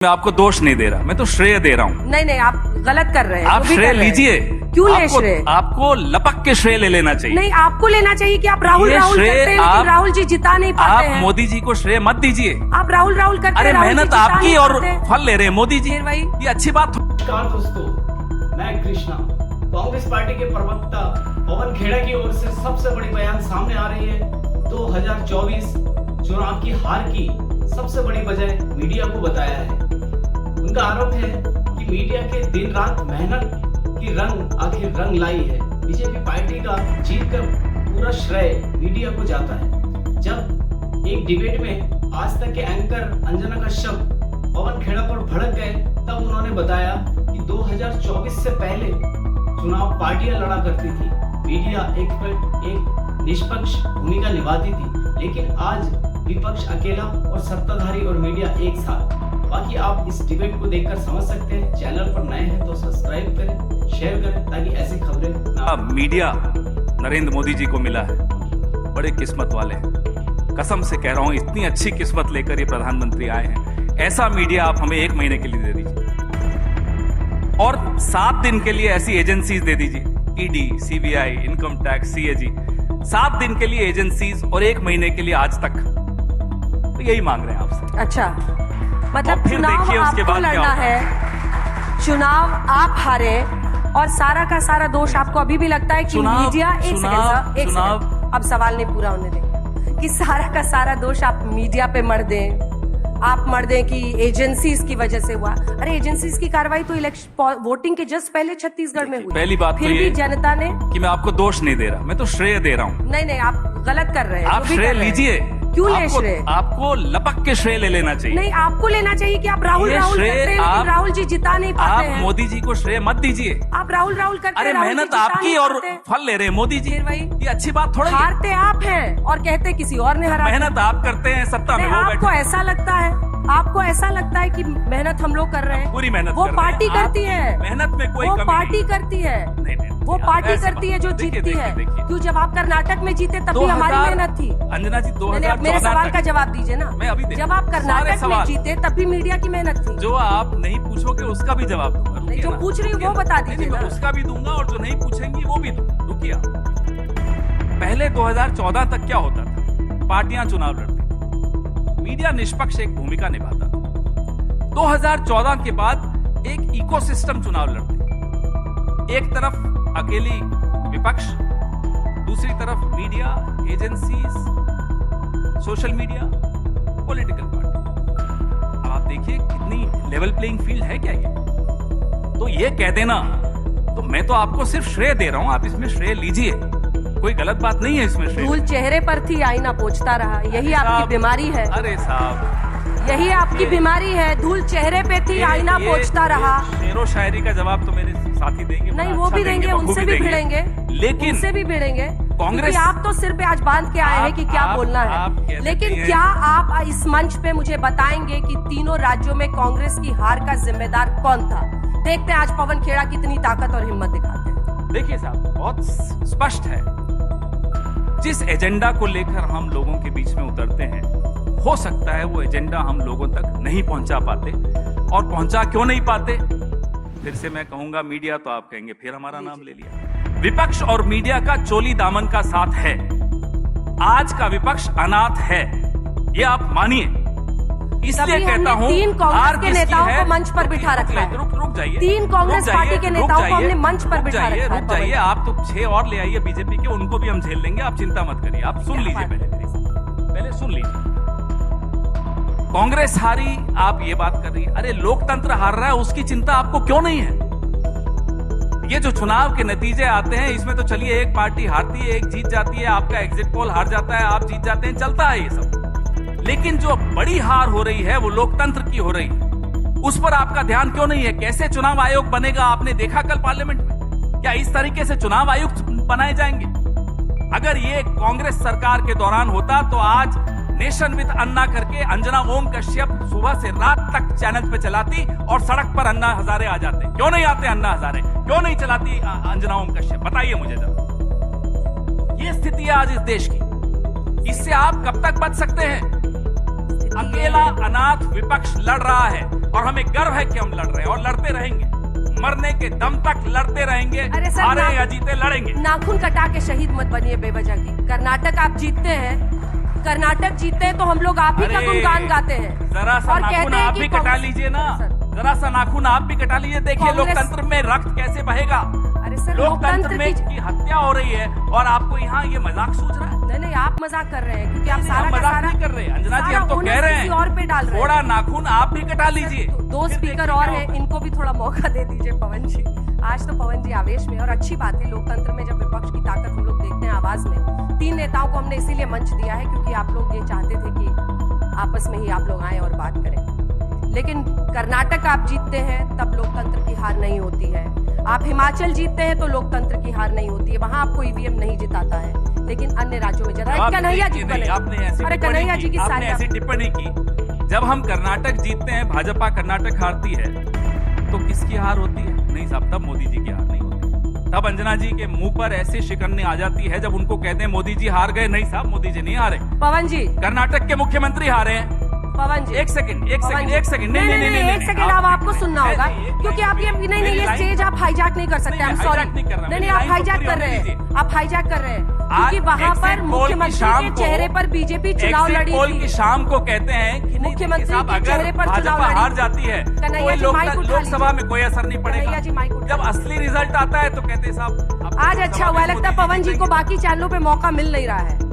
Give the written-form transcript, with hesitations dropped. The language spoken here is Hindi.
मैं आपको दोष नहीं दे रहा, मैं तो श्रेय दे रहा हूँ। नहीं आप गलत कर रहे हैं। आप श्रेय लीजिए। क्यों ले श्रेय? आपको लपक के श्रेय ले लेना चाहिए। नहीं, आपको लेना चाहिए कि आप राहुल करते हैं, लेकिन राहुल जी जिता नहीं पाते हैं। आप मोदी जी को श्रेय मत दीजिए। आप राहुल करते हैं। अरे मेहनत आपकी और फल ले रहे हैं मोदी जी, ये अच्छी बात। नमस्कार दोस्तों, मैं कृष्णा। कांग्रेस पार्टी के प्रवक्ता पवन खेड़ा की ओर से सबसे बड़ी बयान सामने आ रही है। 2024 चुनाव की हार की सबसे बड़ी वजह मीडिया को बताया है। उनका आरोप है कि मीडिया के दिन रात मेहनत की आखिर रंग लाई है। बीजेपी पार्टी का जीत का पूरा श्रेय मीडिया को जाता है। जब एक डिबेट में आज तक के एंकर अंजना कश्यप पवन खेड़ा पर भड़क गए, तब उन्होंने बताया कि 2024 से पहले चुनाव पार्टियां लड़ा करती थी, मीडिया एक निष्पक्ष भूमिका निभाती थी, लेकिन आज विपक्ष अकेला और सत्ताधारी और मीडिया एक साथ। बाकी आप इस डिबेट को देखकर समझ सकते हैं। चैनल पर नए हैं तो सब्सक्राइब करें, शेयर करें, ताकि ऐसी खबरें मीडिया नरेंद्र मोदी जी को मिला है, बड़े किस्मत वाले हैं। कसम से कह रहा हूं, इतनी अच्छी किस्मत लेकर ये प्रधानमंत्री आए हैं। ऐसा मीडिया आप हमें 1 महीने के लिए दे दीजिए और 7 दिन के लिए ऐसी एजेंसीज दे दीजिए, ED, CBI, income tax, CAG, 7 दिन के लिए एजेंसीज और 1 महीने के लिए आज तक। तो यही मांग रहे हैं आपसे। अच्छा, मतलब फिर देखिए उसके बाद क्या लड़ना है, चुनाव आप हारे और सारा का सारा दोष आपको अभी भी लगता है कि मीडिया एक सेकंड, अब सवाल नहीं पूरा होने देंगे, कि सारा का सारा दोष आप मीडिया पे मर दें, आप मर दें कि एजेंसीज की वजह से हुआ। अरे एजेंसीज की कार्रवाई तो इलेक्शन वोटिंग के जस्ट पहले छत्तीसगढ़ में हुई। पहली बात फिर भी जनता ने कि मैं आपको दोष नहीं दे रहा, मैं तो श्रेय दे रहा हूँ। नहीं आप गलत कर रहे हैं। आप श्रेय लीजिए। क्यों ले श्रेय? आपको लपक के श्रेय ले लेना चाहिए। नहीं, आपको लेना चाहिए कि आप राहुल करते हैं, लेकिन राहुल जी जिता नहीं पाते हैं। आप मोदी जी को श्रेय मत दीजिए। आप राहुल करते हैं। अरे मेहनत आपकी और फल ले रहे हैं मोदी जी, ये अच्छी बात थोड़ी। हारते आप हैं और कहते किसी और ने हरा। मेहनत आप करते हैं, सत्ता में वो बैठे। आपको ऐसा लगता है, आपको ऐसा लगता है कि मेहनत हम लोग कर रहे हैं। पूरी मेहनत वो पार्टी करती है, मेहनत में कोई कमी नहीं। पार्टी करती है, वो पार्टी करती है जो जीतती है। क्यों, जब आप कर्नाटक में जीते तब भी हमारी मेहनत थी। अंजना जी 2014 मेरे सवाल का जवाब दीजिए ना। मैं अभी जब आप कर्नाटक में जीते तब भी मीडिया की मेहनत थी। जो आप नहीं पूछोगे उसका भी जवाब दूंगा। जो पूछ रही हूँ वो बता दीजिए ना। उसका भी दूंगा और जो नहीं पूछेंगी वो भी दूंगा। रुकिए, पहले 2014 तक क्या होता था? पार्टियां चुनाव लड़ती थी, मीडिया निष्पक्ष एक भूमिका निभाता था। 2014 के बाद एक इकोसिस्टम चुनाव लड़ते, एक तरफ अकेली विपक्ष, दूसरी तरफ media, agencies, social media, political party. अब आप देखिए कितनी लेवल प्लेइंग फील्ड है क्या ये? तो ये कह देना, तो मैं तो आपको सिर्फ श्रेय दे रहा हूं, आप इसमें श्रेय लीजिए, कोई गलत बात नहीं है इसमें। श्रेय धूल चेहरे पर थी, आईना पोंछता रहा, यही आपकी बीमारी है। अरे साहब, यही आपकी बीमारी है। धूल चेहरे पे थी, आईना पोंछता रहा। शेरो शायरी का जवाब तो मेरे साथी देंगे। नहीं, वो भी देंगे, उनसे भी भिड़ेंगे, लेकिन उनसे भी भिड़ेंगे। कांग्रेस, आप तो सिर पे आज बांध के आए हैं कि क्या बोलना है, लेकिन क्या आप इस मंच पे मुझे बताएंगे कि तीनों राज्यों में कांग्रेस की हार का जिम्मेदार कौन था? देखते हैं आज पवन खेड़ा कितनी ताकत और हिम्मत दिखाते हैं। देखिए साहब, बहुत स्पष्ट है, जिस एजेंडा को लेकर हम लोगों के बीच में उतरते हैं, हो सकता है वो एजेंडा हम लोगों तक नहीं पहुंचा पाते। और पहुंचा क्यों नहीं पाते? फिर से मैं कहूंगा मीडिया, तो आप कहेंगे फिर हमारा नाम ले लिया। विपक्ष और मीडिया का चोली दामन का साथ है। आज का विपक्ष अनाथ है, ये आप मानिए। इसलिए कहता हूं, 3 कांग्रेस के नेताओं को मंच पर बिठा रखा है। रुक जाइए, 3 कांग्रेस पार्टी के नेताओं को हमने मंच पर बिठा रखा है। रुक जाइए, आप तो 6 और ले आइए बीजेपी के, उनको भी हम झेल लेंगे, आप चिंता मत करिए। आप सुन लीजिए, पहले सुन लीजिए। कांग्रेस हारी, आप ये बात कर रही है। अरे लोकतंत्र हार रहा है, उसकी चिंता आपको क्यों नहीं है? ये जो चुनाव के नतीजे आते हैं, इसमें तो चलिए एक पार्टी हारती है, एक जीत जाती है, आपका एग्जिट पोल हार जाता है, आप जीत जाते हैं, चलता है ये सब। लेकिन जो बड़ी हार हो रही है वो लोकतंत्र की हो रही है, उस पर आपका ध्यान क्यों नहीं है? कैसे चुनाव आयोग बनेगा आपने देखा कल पार्लियामेंट में? क्या इस तरीके से चुनाव आयुक्त बनाए जाएंगे? अगर ये कांग्रेस सरकार के दौरान होता तो आज नेशन विद अन्ना करके अंजना ओम कश्यप सुबह से रात तक चैनल पे चलाती और सड़क पर अन्ना हजारे आ जाते। क्यों नहीं आते अन्ना हजारे? क्यों नहीं चलाती अंजना ओम कश्यप? बताइए मुझे जरा। ये स्थिति है आज इस देश की, इससे आप कब तक बच सकते हैं? अकेला अनाथ विपक्ष लड़ रहा है और हमें गर्व है कि हम लड़ रहे हैं और लड़ते रहेंगे, मरने के दम तक लड़ते रहेंगे। अरे सर, हारे या जीते लड़ेंगे। नाखून कटा के शहीद मत बनिए बेवजह की। कर्नाटक आप जीतते हैं, कर्नाटक जीतते हैं तो हम लोग आप ही का गुणगान गाते हैं जरा सा और नाखून कहते हैं आप कि भी कटा लीजिए ना, जरा सा नाखून आप भी कटा लीजिए। देखिए कांग्रेस- लोकतंत्र में रक्त कैसे बहेगा। अरे सर, लोकतंत्र लोकतंत्र में की हत्या हो रही है और आपको यहाँ ये मजाक सूझ रहा है। नहीं, आप मजाक कर रहे हैं क्योंकि आप नहीं, सारा हम का मजाक सारा नहीं कर रहे हैं अंजना जी, हम तो सारा कह रहे किसी और पे डाल हैं रहे हैं। थोड़ा नाखून आप भी कटा लीजिए। दो फिर स्पीकर देखिए और क्या हैं, होगा। इनको भी थोड़ा मौका दे दीजिए पवन जी। आज तो पवन जी आवेश में, और अच्छी बात है लोकतंत्र में जब विपक्ष की ताकत हम लोग देखते हैं आवाज में। 3 नेताओं को हमने इसीलिए मंच दिया है क्योंकि आप लोग ये चाहते थे कि आपस में ही आप लोग आए और बात करें। लेकिन कर्नाटक आप जीतते हैं तब लोकतंत्र की हार नहीं होती है। आप हिमाचल जीतते हैं तो लोकतंत्र की हार नहीं होती है, वहां आपको ईवीएम नहीं जिताता है, लेकिन अन्य राज्यों में जरा कन्हैया जी नहीं, आपने ऐसी अरे टिप्पणी कन्हैया जी की आपने सारी ऐसी टिप्पणी की। जब हम कर्नाटक जीतते हैं, भाजपा कर्नाटक हारती है, तो किसकी हार होती है? नहीं साहब, तब मोदी जी की हार नहीं होती। तब अंजना जी के मुंह पर ऐसे शिकन्ने आ जाती है जब उनको कहते हैं मोदी जी हार गए। नहीं साहब, मोदी जी नहीं हारे, पवन जी, कर्नाटक के मुख्यमंत्री हारे हैं। पवन जी एक सेकंड नहीं, एक सेकंड आप- अब आपको सुनना होगा क्योंकि आप ये नहीं ये स्टेज आप हाईजैक नहीं कर सकते। नहीं, I'm मैं sorry। hijack नहीं कर रहा, नहीं, मेरी आप लाइन तो हाईजैक पूरी कर होने रहे हैं, दीजिए। आप हाईजैक कर रहे हैं क्योंकि आज वहां exit पर poll की मुख्यमंत्री शाम के को- चेहरे पर बीजेपी चुनाव Exit लड़ी poll की थी। शाम को कहते हैं कि नहीं, मुख्यमंत्री देखिए साहब, के अगर चेहरे पर चुनाव भाजपा लड़ी हार थी। जाती है कन्हैया कोई जी, माइक उठा लोकसभा लीजिए। में कोई असर नहीं पड़ेगा। कन्हैया जी, माइक उठा जब असली रिजल्ट आता है तो कहते हैं साहब अब आज लोकसभा अच्छा हुआ में लगता है मोदी पवन जी को जीतेंगे। बाकी चैनलों पे मौका मिल नहीं रहा है।